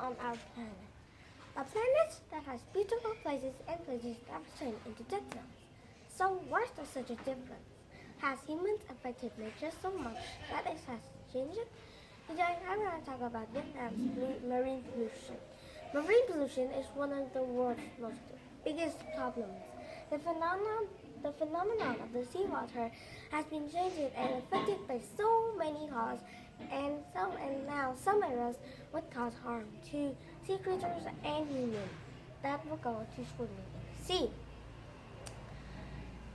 on our planet. A planet that has beautiful places and places that turn into dead zones. So why is there such a difference? Has humans affected nature so much that it has changed it? Today I'm going to talk about Vietnam's marine pollution. Marine pollution is one of the world's biggest problems. The phenomenon of the seawater has been changed and affected by so many causes, and now some areas would cause harm to sea creatures and humans that will go to swimming in the sea.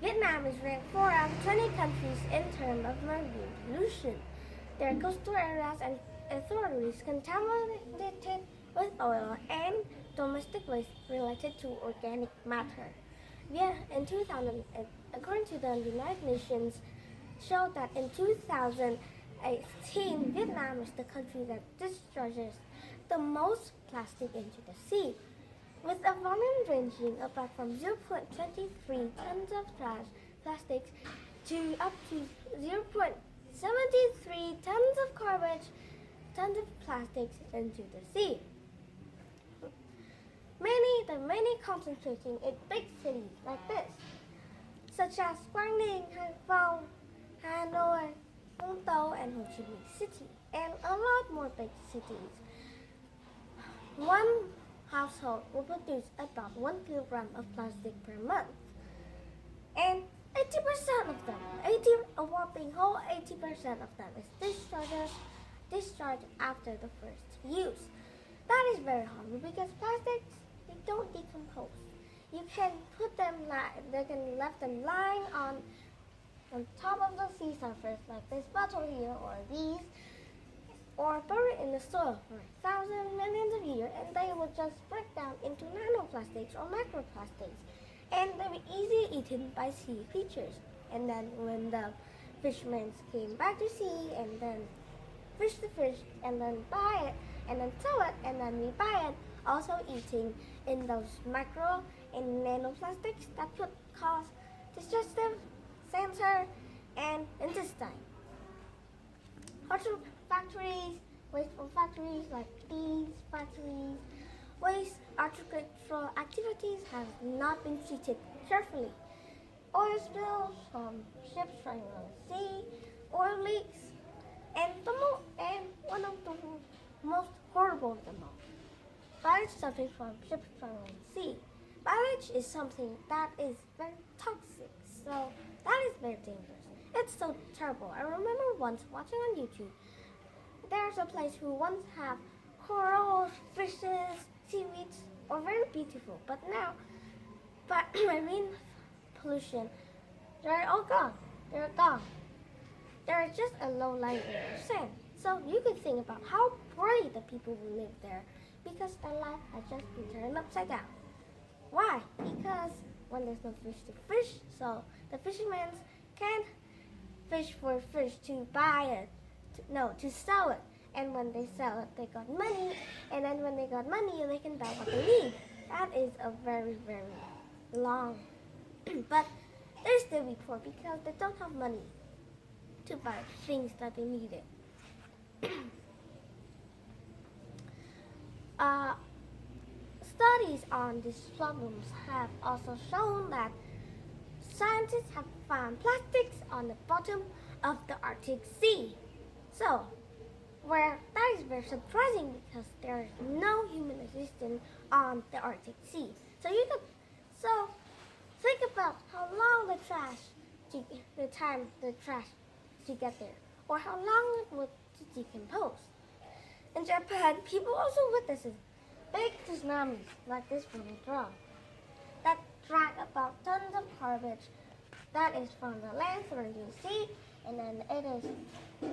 Vietnam is ranked 4 out of 20 countries in terms of marine pollution. Their coastal areas and authorities contaminated with oil and domestic waste related to organic matter. In 2000, according to the United Nations, showed that in 2018, Vietnam is the country that discharges the most plastic into the sea, with a volume ranging about from 0.23 tons of plastics to up to 0.73 tons of tons of plastics into the sea. Many concentrating in big cities like this, such as Đinh, Phòng, Hanoi, Vũng Tàu, and Ho Chi Minh City, and a lot more big cities. One household will produce about 1 kilogram of plastic per month, and 80% of them, a whopping whole 80% of them is discharged after the first use. That is very harmful because plastics, they don't decompose. You can put them, they can left them lying on top of the sea surface like this bottle here or these, or buried in the soil for thousands, millions of years, and they will just break down into nanoplastics or microplastics, and they were easily eaten by sea creatures. And then when the fishermen came back to sea and then fish the fish and then buy it and then sell it and then we buy it, also eating in those micro and nanoplastics that could cause digestive, cancer, and intestine. Factories, waste from factories like these factories, waste agricultural activities have not been treated carefully. Oil spills from ships running on the sea, oil leaks, and one of the most horrible of them all, spillage suffering from ships running on the sea. Spillage is something that is very toxic, so that is very dangerous. It's so terrible. I remember once watching on YouTube, there's a place who once have corals, fishes, seaweeds, or very beautiful, but marine pollution, they're all gone. They're gone. They're just a low-lying layer of sand. So you could think about how poorly the people who live there, because their life has just been turned upside down. Why? Because when there's no fish to fish, so the fishermen can't fish for fish to buy it, to sell it. And when they sell it, they got money. And then when they got money, they can buy what they need. That is a very, very long. But they still be poor because they don't have money to buy things that they needed. Studies on these problems have also shown that scientists have found plastics on the bottom of the Arctic Sea. So, that is very surprising because there is no human existence on the Arctic Sea. So think about how long the time the trash to get there, or how long it would to decompose. In Japan, people also witnesses big tsunamis like this one draw that drag about tons of garbage that is from the land through the sea, and then it is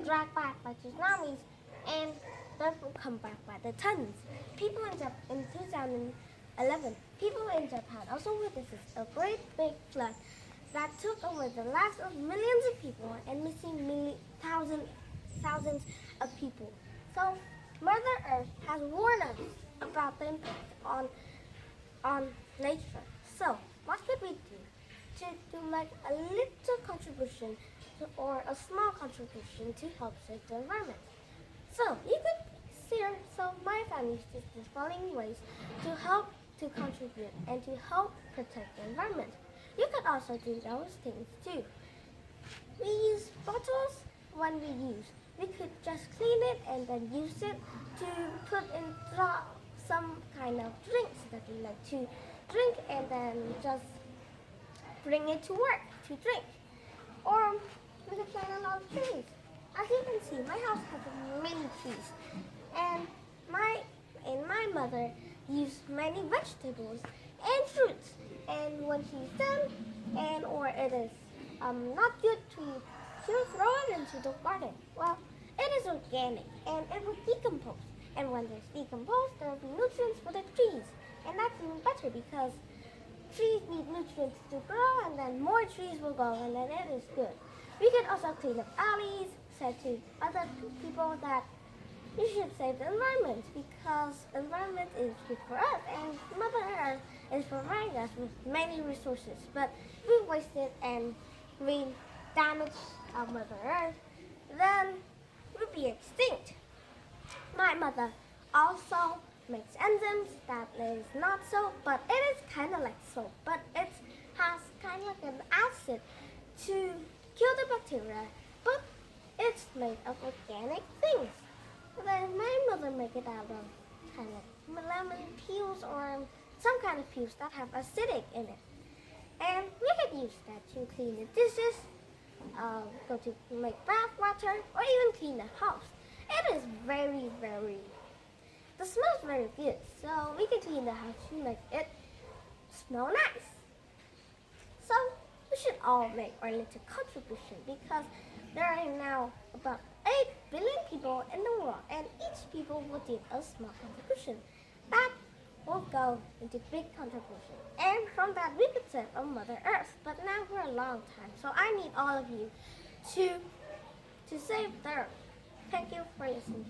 dragged back by tsunamis and that will come back by the tons. People in 2011, people in Japan also witnesses a great big flood that took away the lives of millions of people and missing thousands of people. So Mother Earth has warned us about the impact on nature. So what could we do to make a little contribution or a small contribution to help save the environment? So you could year. So my family uses the following ways to help to contribute and to help protect the environment. You could also do those things too. We use bottles when we use. We could just clean it and then use it to put in some kind of drinks that we like to drink and then just bring it to work to drink. Or we could plant a lot of trees. As you can see, my house has many trees, and my mother used many vegetables and fruits. And when she's done, or it is not good to throw it into the garden. Well, it is organic and it will decompose. And when it's decomposed, there will be nutrients for the trees, and that's even better because trees need nutrients to grow, and then more trees will grow, and then it is good. We can also clean up alleys, say to other people that we should save the environment because the environment is good for us, and Mother Earth is providing us with many resources. But if we waste it and we damage our Mother Earth, then we'll be extinct. My mother also makes enzymes that is not soap, but it is kind of like soap, but it has kind of like an acid to kill the bacteria, but it's made of organic things. Then my mother make it out of kind of lemon peels or some kind of peels that have acidic in it. And we could use that to clean the dishes, go to make bath water, or even clean the house. It is the smell is very good, so we can clean the house to make it smell nice. So we should all make our little contribution because there are now about 8 billion people in the world, and each people will give a small contribution. That will go into big contribution, and from that we could save our Mother Earth. But now for a long time, so I need all of you to save the Earth. Thank you for listening.